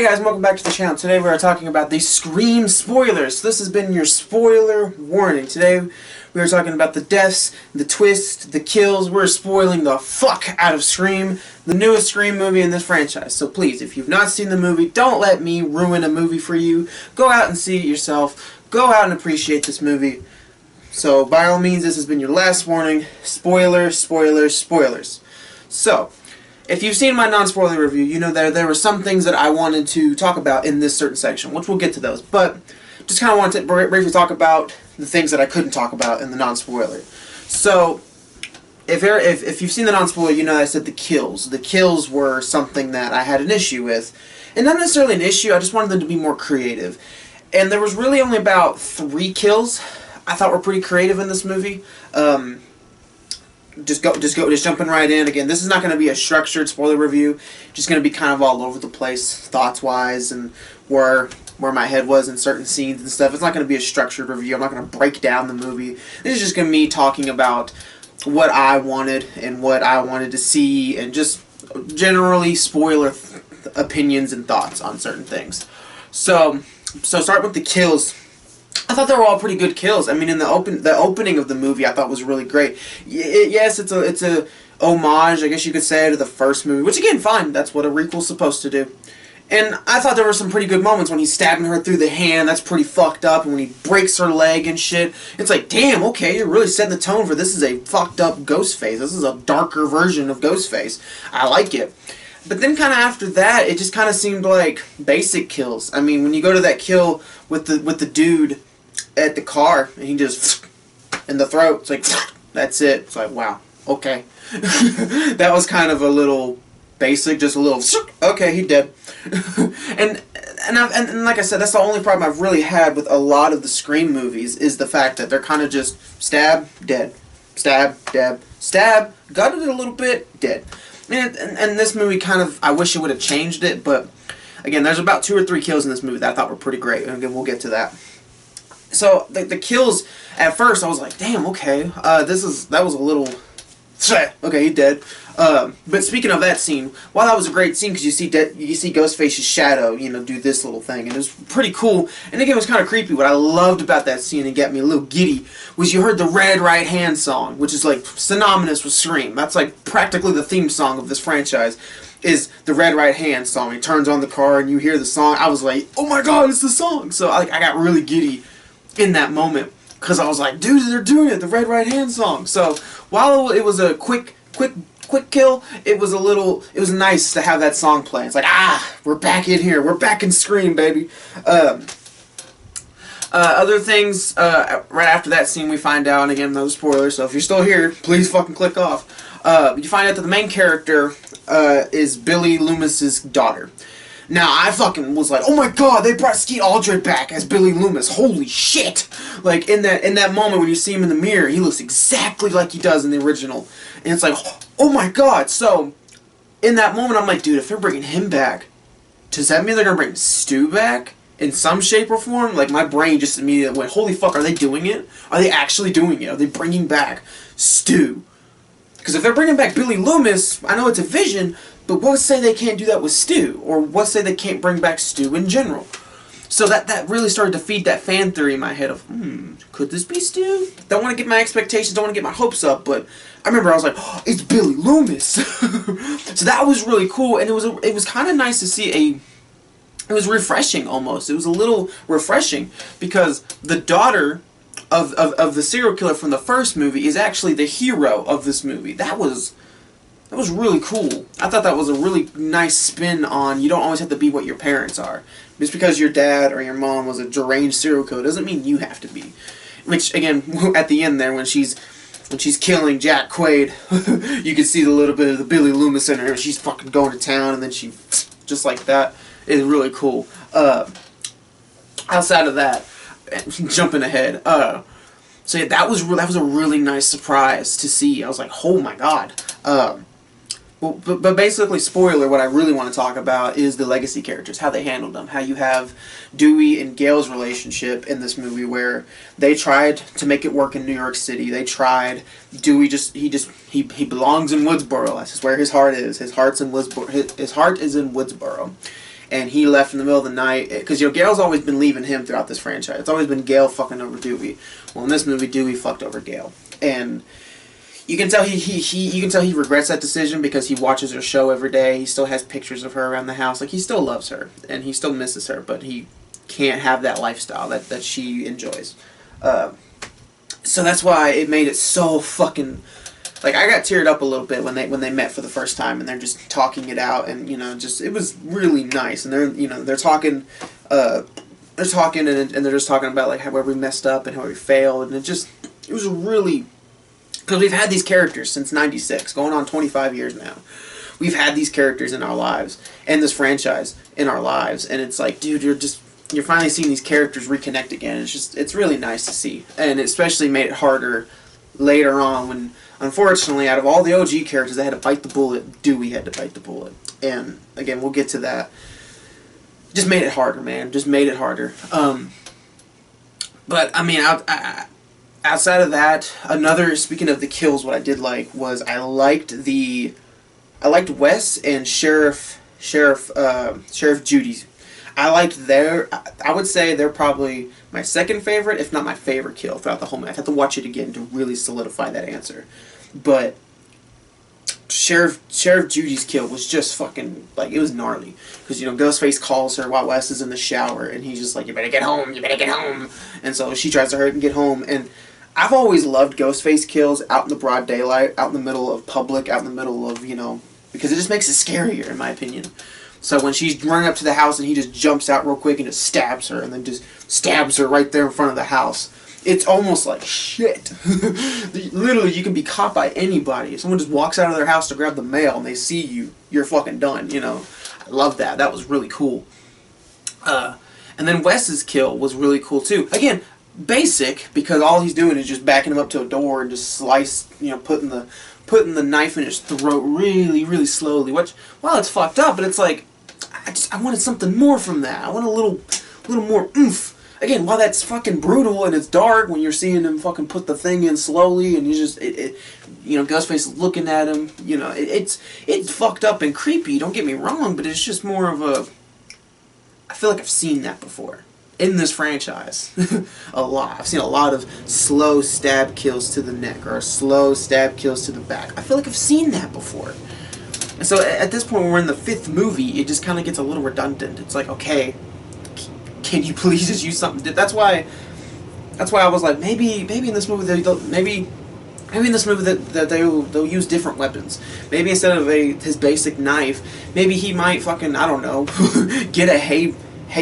guys, and welcome back to the channel. Today we are talking about the Scream spoilers. This has been your spoiler warning. Today we are talking about the deaths, the twists, the kills. We're spoiling the fuck out of Scream, the newest Scream movie in this franchise. So please, if you've not seen the movie, don't let me ruin a movie for you. Go out and see it yourself. Go out and appreciate this movie. So by all means, this has been your last warning. Spoilers, spoilers, spoilers. So, if you've seen my non-spoiler review, you know there were some things that I wanted to talk about in this certain section, which we'll get to those. But just kind of wanted to briefly talk about the things that I couldn't talk about in the non-spoiler. So, if you've seen the non-spoiler, you know I said the kills. The kills were something that I had an issue with. And not necessarily an issue, I just wanted them to be more creative. And there was really only about 3 kills I thought were pretty creative in this movie. Just jumping right in. Again, this is not going to be a structured spoiler review. Just going to be kind of all over the place, thoughts-wise, and where my head was in certain scenes and stuff. It's not going to be a structured review. I'm not going to break down the movie. This is just going to be me talking about what I wanted and what I wanted to see, and just generally spoiler opinions and thoughts on certain things. So start with the kills. I thought they were all pretty good kills. I mean, in the opening of the movie, I thought was really great. Yes, it's a homage, I guess you could say, to the first movie, which again, fine. That's what a requel's supposed to do. And I thought there were some pretty good moments when he's stabbing her through the hand. That's pretty fucked up. And when he breaks her leg and shit, it's like, damn, okay, you're really setting the tone for this is a fucked up Ghostface. This is a darker version of Ghostface. I like it. But then kind of after that, it just kind of seemed like basic kills. I mean, when you go to that kill with the dude at the car, and he just in the throat, it's like, that's it. It's like, wow, okay. That was kind of a little basic, just a little, okay, he dead. and like I said, that's the only problem I've really had with a lot of the Scream movies, is the fact that they're kind of just stab, dead, stab, dead, stab, gutted it a little bit, dead. And this movie kind of, I wish it would have changed it, but again, there's about 2 or 3 kills in this movie that I thought were pretty great, and again, we'll get to that. So the kills, at first I was like, damn, okay, that was a little, okay, he dead. But speaking of that scene, while that was a great scene, because you see Ghostface's shadow, you know, do this little thing, and it was pretty cool. And again, it was kind of creepy. What I loved about that scene and got me a little giddy was you heard the Red Right Hand song, which is like synonymous with Scream. That's like practically the theme song of this franchise, is the Red Right Hand song. He turns on the car and you hear the song. I was like, oh my god, it's the song. So I got really giddy in that moment, because I was like, dude, they're doing it, the Red Right Hand song. So while it was a quick kill, it was nice to have that song play. It's like, we're back in here, we're back in Scream, baby. Other things, right after that scene we find out, and again, no spoilers, so if you're still here, please fucking click off. You find out that the main character is Billy Loomis's daughter. Now, I fucking was like, oh my god, they brought Skeet Ulrich back as Billy Loomis. Holy shit! Like, in that moment when you see him in the mirror, he looks exactly like he does in the original. And it's like, oh my god. So, in that moment, I'm like, dude, if they're bringing him back, does that mean they're gonna bring Stu back in some shape or form? Like, my brain just immediately went, holy fuck, are they doing it? Are they actually doing it? Are they bringing back Stu? Because if they're bringing back Billy Loomis, I know it's a vision, but what's say they can't do that with Stu? Or what's say they can't bring back Stu in general? So that really started to feed that fan theory in my head of, could this be Stu? Don't want to get my expectations, don't want to get my hopes up, but I remember I was like, oh, it's Billy Loomis. So that was really cool, and it was kind of nice to see it was refreshing almost. It was a little refreshing, because the daughter of the serial killer from the first movie is actually the hero of this movie. That was really cool. I thought that was a really nice spin on, you don't always have to be what your parents are. Just because your dad or your mom was a deranged serial killer doesn't mean you have to be. Which, again, at the end there, when she's killing Jack Quaid, you can see a little bit of the Billy Loomis in her. She's fucking going to town, and then she, just like that, is really cool. Outside of that, jumping ahead, so yeah, that was a really nice surprise to see. I was like, oh my god. But basically, spoiler, what I really want to talk about is the legacy characters, how they handled them. How you have Dewey and Gail's relationship in this movie, where they tried to make it work in New York City. They tried. Dewey he belongs in Woodsboro. That's just where his heart is. His heart is in Woodsboro. and he left in the middle of the night because Gale's always been leaving him throughout this franchise. It's always been Gale fucking over Dewey. Well, in this movie, Dewey fucked over Gale, and you can tell he regrets that decision because he watches her show every day. He still has pictures of her around the house. Like, he still loves her and he still misses her, but he can't have that lifestyle that she enjoys. So that's why it made it so fucking, like, I got teared up a little bit when they met for the first time and they're just talking it out, and just it was really nice, and they're talking and they're just talking about like where we messed up and how we failed, and it was really, because we've had these characters since '96, going on 25 years now. We've had these characters in our lives and this franchise in our lives, and it's like, dude, you're finally seeing these characters reconnect again. It's really nice to see, and it especially made it harder later on when, unfortunately, out of all the OG characters that had to bite the bullet, Dewey had to bite the bullet. And again, we'll get to that. Just made it harder, man. Just made it harder. But I mean, outside of that, speaking of the kills, what I did like was I liked Wes and Sheriff Judy. I would say they're probably my second favorite, if not my favorite kill throughout the whole movie. I have to watch it again to really solidify that answer. But Sheriff Judy's kill was just fucking, like, it was gnarly. Because, Ghostface calls her while Wes is in the shower, and he's just like, you better get home, you better get home. And so she tries to hurry and get home. And I've always loved Ghostface kills out in the broad daylight, out in the middle of public, out in the middle of, because it just makes it scarier, in my opinion. So when she's running up to the house and he just jumps out real quick and just stabs her, and then just stabs her right there in front of the house, it's almost like shit. Literally, you can be caught by anybody. If someone just walks out of their house to grab the mail and they see you, you're fucking done, I love that. That was really cool. And then Wes's kill was really cool too. Again, basic, because all he's doing is just backing him up to a door and just putting the knife in his throat really, really slowly. Which, well, it's fucked up, but it's like, I wanted something more from that. I want a little more oomph. Again, while that's fucking brutal and it's dark when you're seeing him fucking put the thing in slowly and Ghostface looking at him, it's fucked up and creepy, don't get me wrong, but it's just more of a, I feel like I've seen that before in this franchise. A lot. I've seen a lot of slow stab kills to the neck or slow stab kills to the back. I feel like I've seen that before. And so at this point, when we're in the 5th movie, it just kind of gets a little redundant. It's like, okay, can you please just use something? That's why I was like, maybe in this movie they'll use different weapons. Maybe instead of his basic knife, maybe he might fucking, I don't know, get a hay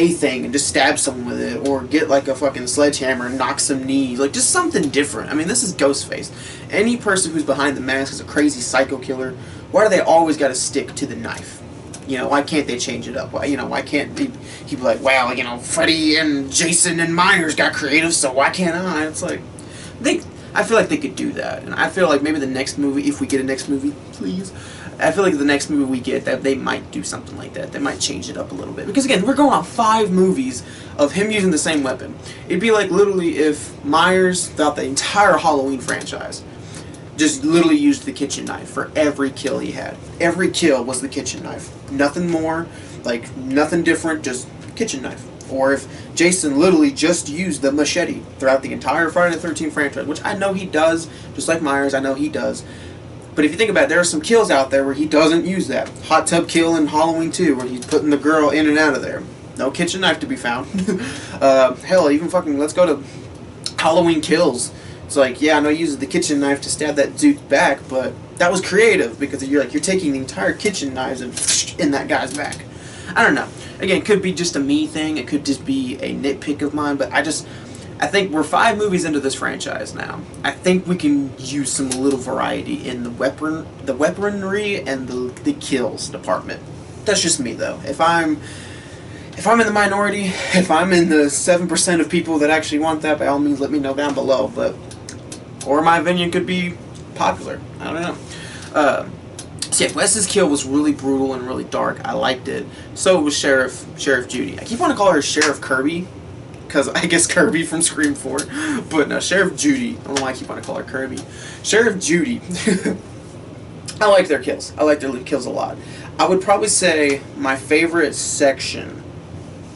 thing and just stab someone with it, or get like a fucking sledgehammer and knock some knees, like just something different. I mean, this is Ghostface. Any person who's behind the mask is a crazy psycho killer. Why do they always got to stick to the knife? Why can't they change it up? Why can't he be like, well, Freddy and Jason and Myers got creative, so why can't I? It's like, I feel like they could do that, and I feel like maybe the next movie, if we get a next movie, please, I feel like the next movie we get, that they might do something like that. They might change it up a little bit. Because again, we're going on 5 movies of him using the same weapon. It'd be like literally if Myers, throughout the entire Halloween franchise, just literally used the kitchen knife for every kill he had. Every kill was the kitchen knife. Nothing more, like nothing different, just kitchen knife. Or if Jason literally just used the machete throughout the entire Friday the 13th franchise, which I know he does, just like Myers, I know he does. But if you think about it, there are some kills out there where he doesn't use that. Hot tub kill in Halloween 2, where he's putting the girl in and out of there. No kitchen knife to be found. Hell, even fucking, let's go to Halloween Kills. It's like, yeah, I know he uses the kitchen knife to stab that dude's back, but that was creative because you're taking the entire kitchen knives and in that guy's back. I don't know. Again, it could be just a me thing. It could just be a nitpick of mine, but I think we're 5 movies into this franchise now. I think we can use some little variety in the weaponry and the kills department. That's just me, though. If I'm in the minority, if I'm in the 7% of people that actually want that, by all means, let me know down below. Or my opinion could be popular. I don't know. So yeah, Wes's kill was really brutal and really dark. I liked it. So was Sheriff Judy. I keep wanting to call her Sheriff Kirby, because I guess Kirby from Scream 4. But no, Sheriff Judy. I don't know why I keep wanting to call her Kirby. Sheriff Judy. I like their kills. I like their kills a lot. I would probably say my favorite section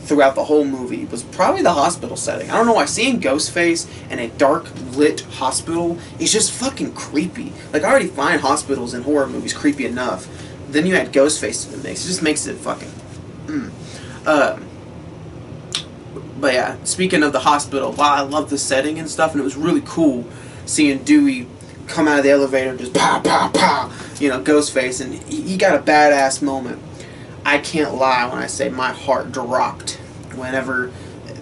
throughout the whole movie was probably the hospital setting. I don't know why seeing Ghostface in a dark lit hospital is just fucking creepy. Like, I already find hospitals in horror movies creepy enough. Then you add Ghostface to the mix. It just makes it fucking... But yeah, speaking of the hospital, wow, I love the setting and stuff, and it was really cool seeing Dewey come out of the elevator, just pow, pow, pow, you know, Ghostface, and he got a badass moment. I can't lie when I say my heart dropped whenever,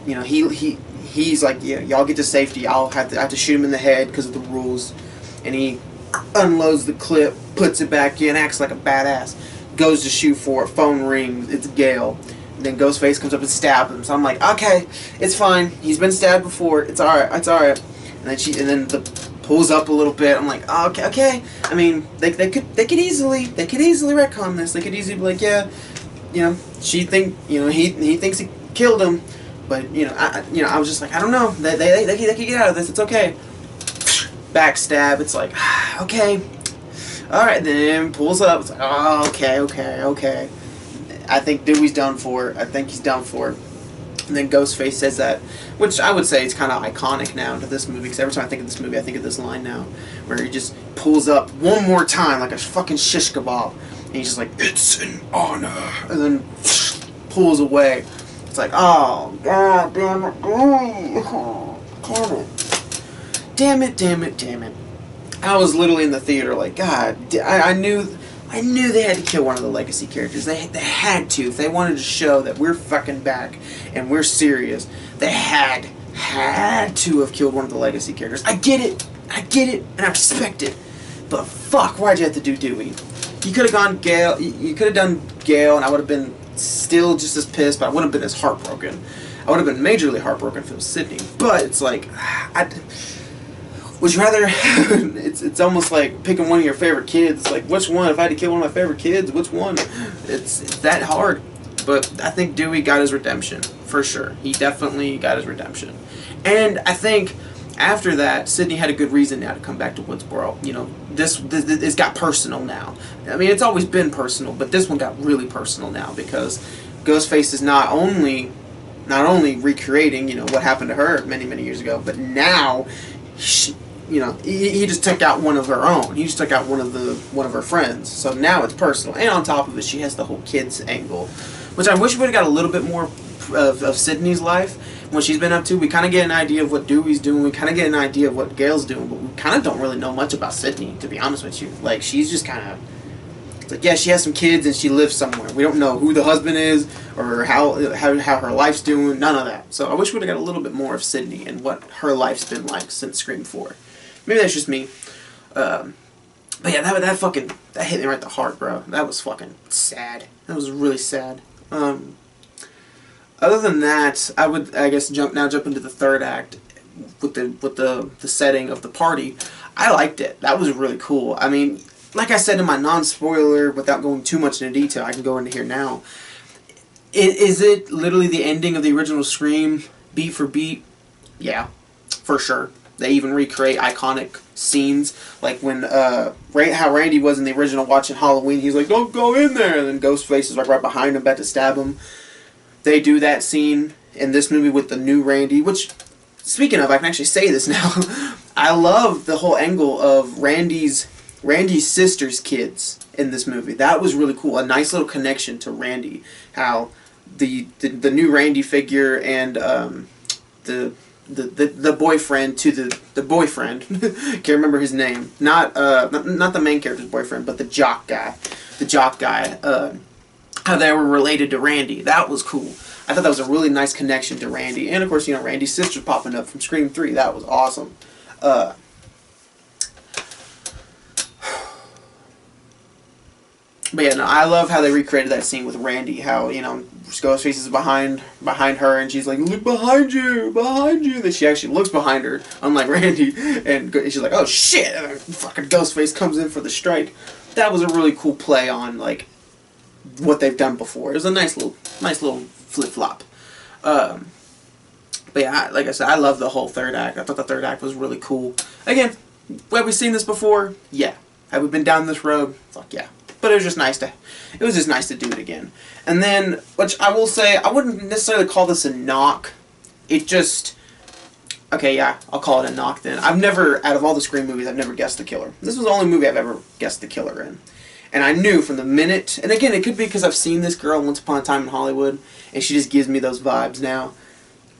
you know, he's like, yeah, y'all get to safety, I have to shoot him in the head because of the rules, and he unloads the clip, puts it back in, acts like a badass, goes to shoot for it, phone rings, it's Gale. Then Ghostface comes up and stabs him. So I'm like, okay, it's fine. He's been stabbed before. It's alright. It's alright. And then the pulls up a little bit. I'm like, oh, okay. I mean, they could easily retcon this. They could easily be like, yeah, you know, he thinks he killed him, but I was just like, I don't know. They could get out of this. It's okay. Backstab. It's like, okay, all right. Then pulls up. It's like, oh, okay. I think Dewey's done for. I think he's done for. And then Ghostface says that, which I would say is kind of iconic now to this movie, because every time I think of this movie, I think of this line now, where he just pulls up one more time like a fucking shish kebab, and he's just like, it's an honor, and then pulls away. It's like, oh, god damn it, Dewey. Oh, damn it. I was literally in the theater like, God, I knew they had to kill one of the legacy characters. They had to. If they wanted to show that we're fucking back and we're serious, they had to have killed one of the legacy characters. I get it, and I respect it. But fuck, why'd you have to do Dewey? You could have gone Gale. You could have done Gale, and I would have been still just as pissed, but I wouldn't have been as heartbroken. I would have been majorly heartbroken if it was Sidney. But it's like, would you rather? it's almost like picking one of your favorite kids. It's like, which one? If I had to kill one of my favorite kids, which one? It's that hard. But I think Dewey got his redemption for sure. He definitely got his redemption, and I think after that, Sidney had a good reason now to come back to Woodsboro. You know, this it's got personal now. I mean, it's always been personal, but this one got really personal now because Ghostface is not only recreating, you know, what happened to her many years ago, but now. He just took out one of her own. He just took out one of her friends. So now it's personal. And on top of it, she has the whole kids angle, which I wish we would have got a little bit more of Sidney's life, what she's been up to. We kind of get an idea of what Dewey's doing. We kind of get an idea of what Gale's doing, but we kind of don't really know much about Sidney, to be honest with you. Like, she's just kind of... Like, yeah, she has some kids and she lives somewhere. We don't know who the husband is or how her life's doing. None of that. So I wish we would have got a little bit more of Sidney and what her life's been like since Scream 4. Maybe that's just me. But yeah, that hit me right in the heart, bro. That was fucking sad. That was really sad. Other than that, I would, I guess, jump into the third act with the setting of the party. I liked it. That was really cool. I mean, like I said in my non-spoiler, without going too much into detail, I can go into here now. Is it literally the ending of the original Scream, beat for beat? Yeah, for sure. They even recreate iconic scenes, like when how Randy was in the original watching Halloween. He's like, "Don't go in there," and then Ghostface is like right behind him, about to stab him. They do that scene in this movie with the new Randy. Which, speaking of, I can actually say this now. I love the whole angle of Randy's sister's kids in this movie. That was really cool. A nice little connection to Randy. How the new Randy figure and the boyfriend to the boyfriend, can't remember his name, not the main character's boyfriend, but the jock guy, how they were related to Randy. That was cool. I thought that was a really nice connection to Randy, and of course, you know, Randy's sister popping up from Scream 3. That was awesome. But yeah, no, I love how they recreated that scene with Randy. How, you know, Ghostface is behind her, and she's like, "Look behind you!" Then she actually looks behind her, unlike Randy, and she's like, "Oh shit!" And fucking Ghostface comes in for the strike. That was a really cool play on like what they've done before. It was a nice little flip flop. But yeah, like I said, I love the whole third act. I thought the third act was really cool. Again, have we seen this before? Yeah. Have we been down this road? Fuck yeah. But it was just nice to do it again. And then, which I will say, I wouldn't necessarily call this a knock. It just, okay, yeah, I'll call it a knock then. I've never, out of all the Scream movies, I've never guessed the killer. This was the only movie I've ever guessed the killer in. And I knew from the minute, and again, it could be because I've seen this girl once upon a time in Hollywood, and she just gives me those vibes now.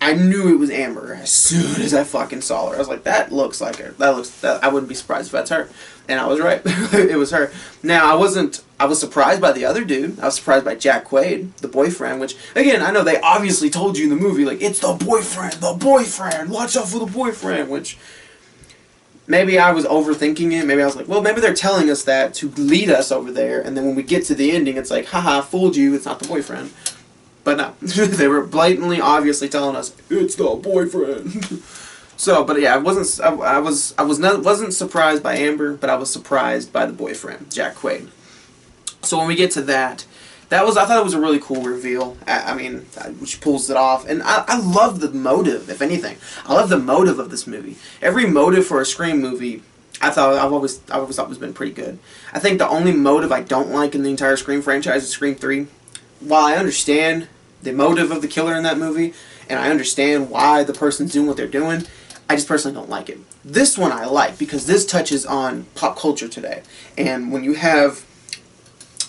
I knew it was Amber as soon as I fucking saw her. I was like, that looks like her. I wouldn't be surprised if that's her. And I was right. It was her. Now, I was surprised by the other dude. I was surprised by Jack Quaid, the boyfriend, which, again, I know they obviously told you in the movie, like, it's the boyfriend, watch out for the boyfriend, which maybe I was overthinking it. Maybe I was like, well, maybe they're telling us that to lead us over there, and then when we get to the ending, it's like, haha, fooled you, it's not the boyfriend. But no, they were blatantly, obviously telling us it's the boyfriend. So, but yeah, wasn't surprised by Amber, but I was surprised by the boyfriend, Jack Quaid. So when we get to that, I thought it was a really cool reveal. I mean, which pulls it off, and I love the motive. If anything, I love the motive of this movie. Every motive for a Scream movie, I've always thought was been pretty good. I think the only motive I don't like in the entire Scream franchise is Scream 3. While I understand the motive of the killer in that movie, and I understand why the person's doing what they're doing, I just personally don't like it. This one I like, because this touches on pop culture today. And when you have,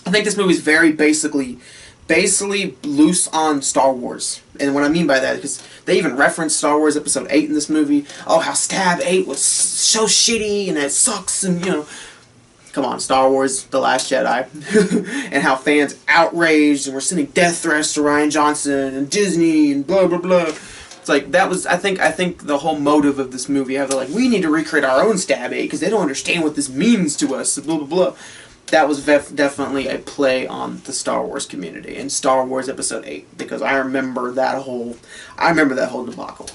I think this movie's very basically loose on Star Wars. And what I mean by that, because they even reference Star Wars Episode 8 in this movie. Oh, how Stab 8 was so shitty, and it sucks, and, you know, come on, Star Wars, The Last Jedi. And how fans outraged and were sending death threats to Rian Johnson and Disney and blah, blah, blah. It's like, that was, I think the whole motive of this movie, how they're like, we need to recreate our own Stab 8 because they don't understand what this means to us, blah, blah, blah. That was definitely a play on the Star Wars community and Star Wars Episode 8, because I remember that whole debacle.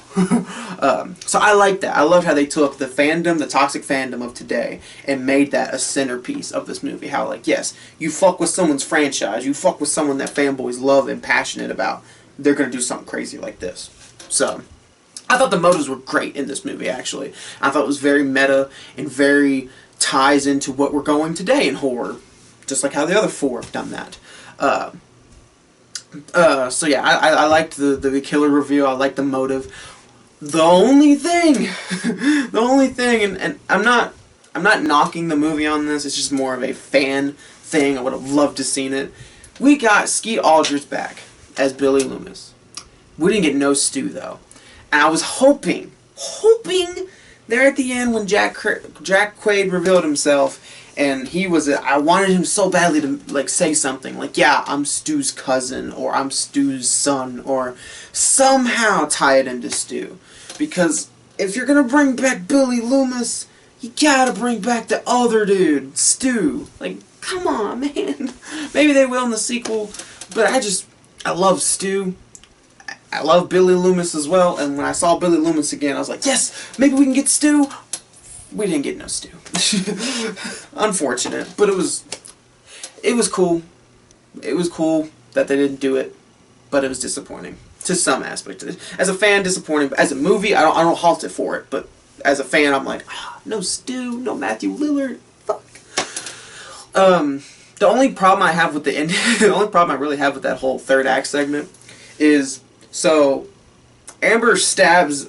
So I like that. I love how they took the fandom, the toxic fandom of today, and made that a centerpiece of this movie. How, like, yes, you fuck with someone's franchise, you fuck with someone that fanboys love and passionate about, they're going to do something crazy like this. So, I thought the motives were great in this movie, actually. I thought it was very meta and very ties into what we're going today in horror, just like how the other four have done that. So yeah, I liked the killer reveal. I liked the motive. The only thing, and I'm not knocking the movie on this. It's just more of a fan thing. I would have loved to seen it. We got Skeet Ulrich back as Billy Loomis. We didn't get no Stu though, and I was hoping there at the end when Jack Quaid revealed himself, and I wanted him so badly to, like, say something like, yeah, I'm Stu's cousin, or I'm Stu's son, or somehow tie it into Stu. Because if you're gonna bring back Billy Loomis, you gotta bring back the other dude, Stu. Like, come on, man. Maybe they will in the sequel, but I love Stu. I love Billy Loomis as well, and when I saw Billy Loomis again, I was like, yes, maybe we can get Stu. We didn't get no Stu. Unfortunate, but it was cool. It was cool that they didn't do it, but it was disappointing to some aspect of it. As a fan, disappointing, but as a movie, I don't halt it for it, but as a fan, I'm like, no Stu, no Matthew Lillard, fuck. The only problem I have with the end, the only problem I really have with that whole third act segment is, so Amber stabs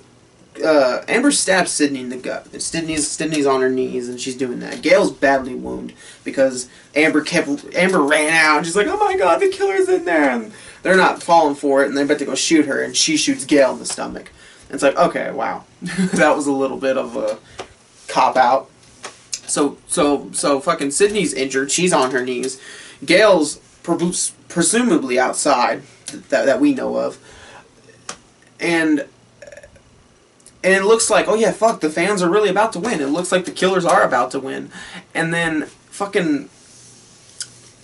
Sidney in the gut. And Sidney's on her knees and she's doing that. Gail's badly wounded because Amber ran out and she's like, oh my god, the killer's in there, and they're not falling for it and they're about to go shoot her, and she shoots Gail in the stomach. And it's like, okay, wow. That was a little bit of a cop out. So fucking Sidney's injured, she's on her knees. Gail's presumably outside that we know of. And it looks like, oh yeah, fuck, the fans are really about to win. It looks like the killers are about to win. And then, fucking,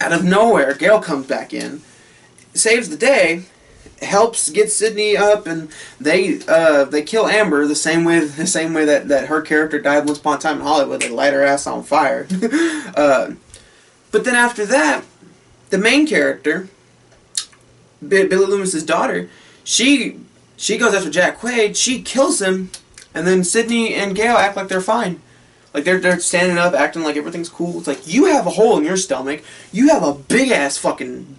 out of nowhere, Gail comes back in, saves the day, helps get Sidney up, and they kill Amber the same way that her character died once upon a time in Hollywood. They light her ass on fire. But then after that, the main character, Billy Loomis's daughter, she goes after Jack Quaid, she kills him, and then Sidney and Gail act like they're fine. Like, they're standing up, acting like everything's cool. It's like, you have a hole in your stomach. You have a big-ass fucking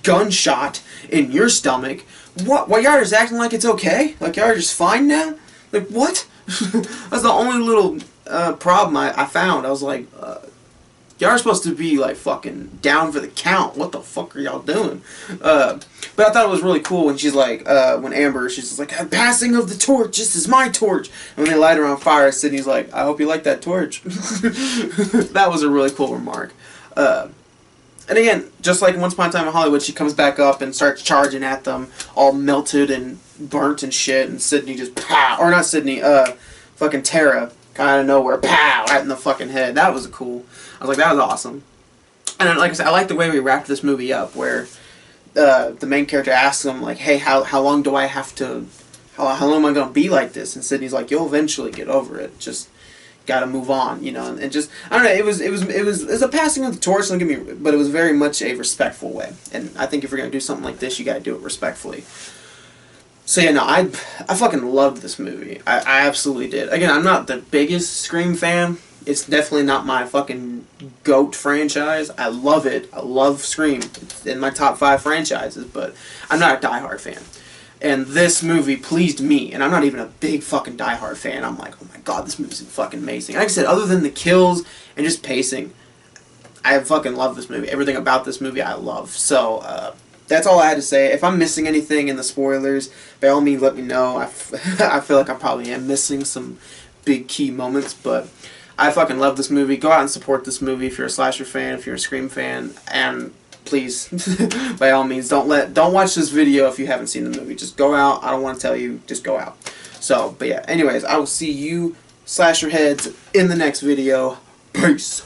gunshot in your stomach. What? Why y'all are just acting like it's okay? Like, y'all are just fine now? Like, what? That's the only little problem I found. I was like, y'all are supposed to be, like, fucking down for the count. What the fuck are y'all doing? But I thought it was really cool when she's like, when Amber, she's just like, passing of the torch, this is my torch. And when they light her on fire, Sydney's like, I hope you like that torch. That was a really cool remark. And again, just like Once Upon a Time in Hollywood, she comes back up and starts charging at them, all melted and burnt and shit, and Sydney just pow, or not Sydney, fucking Tara, kind of nowhere, pow, right in the fucking head. That was cool. I was like, that was awesome. And like I said, I like the way we wrapped this movie up, where the main character asks him, like, hey, how long do I have to, how long am I going to be like this? And Sydney's like, you'll eventually get over it. Just got to move on, you know. And just, I don't know, it was a passing of the torch, don't get me, but it was very much a respectful way. And I think if you're going to do something like this, you got to do it respectfully. So yeah, no, I fucking loved this movie. I absolutely did. Again, I'm not the biggest Scream fan. It's definitely not my fucking GOAT franchise. I love it. I love Scream. It's in my top 5 franchises, but I'm not a diehard fan. And this movie pleased me, and I'm not even a big fucking diehard fan. I'm like, oh my god, this movie's fucking amazing. Like I said, other than the kills and just pacing, I fucking love this movie. Everything about this movie I love. So, that's all I had to say. If I'm missing anything in the spoilers, by all means let me know. I feel like I probably am missing some big key moments, but I fucking love this movie. Go out and support this movie if you're a slasher fan, if you're a Scream fan, and please, by all means, don't watch this video if you haven't seen the movie. Just go out. I don't want to tell you. Just go out. So, but yeah. Anyways, I will see you slasher heads in the next video. Peace.